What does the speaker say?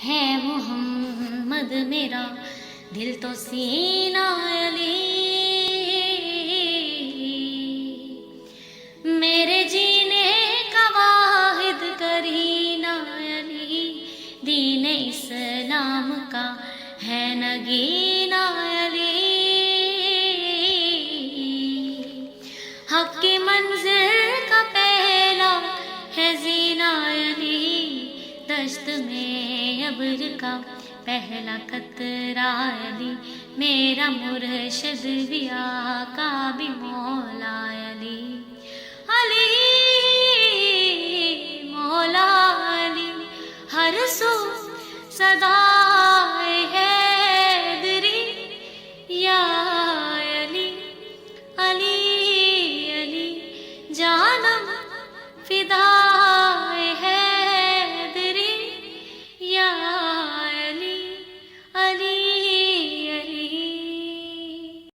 ہے محمد میرا دل تو سینہ علی، میرے جینے کا واحد کرینہ علی، دین اسلام کا ہے نگینہ علی، حق کی منزل کا پہلا ہے زینہ علی، دشت میں ابر کا پہلا قطرہ علی، میرا مرشد بھی آقا بھی مولا علی، علی مولا علی، ہر سو صدا